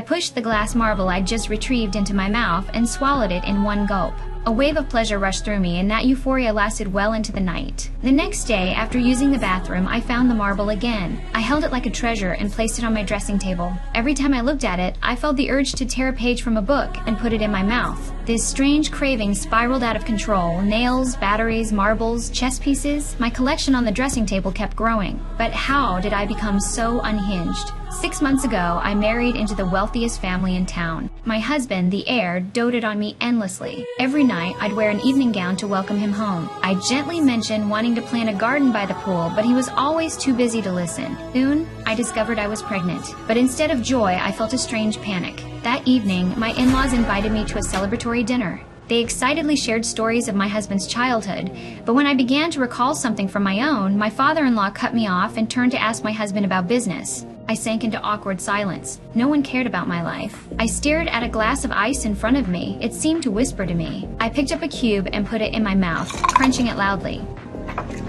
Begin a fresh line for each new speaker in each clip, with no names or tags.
I pushed the glass marble I'd just retrieved into my mouth and swallowed it in one gulp. A wave of pleasure rushed through me, and that euphoria lasted well into the night. The next day, after using the bathroom, I found the marble again. I held it like a treasure and placed it on my dressing table. Every time I looked at it, I felt the urge to tear a page from a book and put it in my mouth. This strange craving spiraled out of control. Nails, batteries, marbles, chess pieces. My collection on the dressing table kept growing. But how did I become so unhinged? 6 months ago, I married into the wealthiest family in town. My husband, the heir, doted on me endlessly. Every night, I'd wear an evening gown to welcome him home. I gently mentioned wanting to plant a garden by the pool, but he was always too busy to listen. Soon, I discovered I was pregnant. But instead of joy, I felt a strange panic. That evening, my in-laws invited me to a celebratory dinner. They excitedly shared stories of my husband's childhood, but when I began to recall something from my own, my father-in-law cut me off and turned to ask my husband about business. I sank into awkward silence. No one cared about my life. I stared at a glass of ice in front of me. It seemed to whisper to me. I picked up a cube and put it in my mouth, crunching it loudly.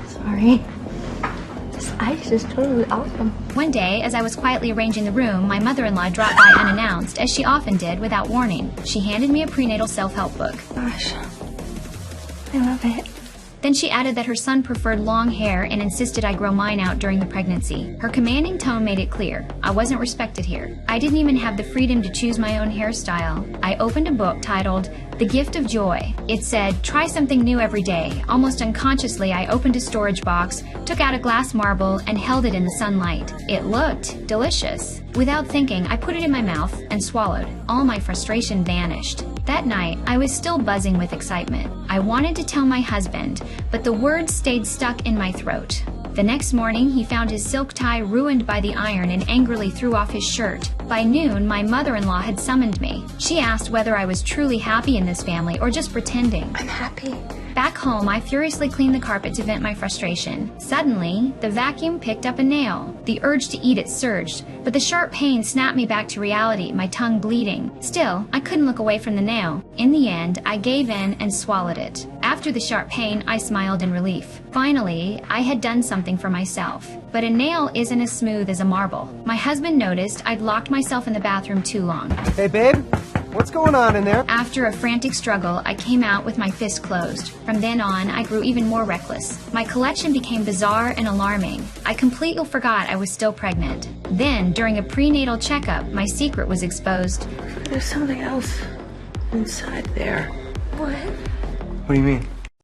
Sorry. This ice is totally awesome.
One day, as I was quietly arranging the room, my mother-in-law dropped by unannounced, as she often did, without warning. She handed me a prenatal self-help book.
Gosh, I love it.
Then she added that her son preferred long hair and insisted I grow mine out during the pregnancy. Her commanding tone made it clear. I wasn't respected here. I didn't even have the freedom to choose my own hairstyle. I opened a book titled The Gift of Joy. It said, try something new every day. Almost unconsciously, I opened a storage box, took out a glass marble, and held it in the sunlight. It looked delicious. Without thinking, I put it in my mouth and swallowed. All my frustration vanished. That night, I was still buzzing with excitement. I wanted to tell my husband, but the words stayed stuck in my throat. The next morning, he found his silk tie ruined by the iron and angrily threw off his shirt. By noon, my mother-in-law had summoned me. She asked whether I was truly happy in this family or just pretending.
I'm happy.
Back home, I furiously cleaned the carpet to vent my frustration. Suddenly, the vacuum picked up a nail. The urge to eat it surged, but the sharp pain snapped me back to reality, my tongue bleeding. Still, I couldn't look away from the nail. In the end, I gave in and swallowed it. After the sharp pain, I smiled in relief. Finally, I had done something for myself. But a nail isn't as smooth as a marble. My husband noticed I'd locked myself in the bathroom too long.
Hey, babe. What's going on in there?
After a frantic struggle, I came out with my fist closed. From then on, I grew even more reckless. My collection became bizarre and alarming. I completely forgot I was still pregnant. Then, during a prenatal checkup, my secret was exposed.
There's something else inside there. What?
What do you mean?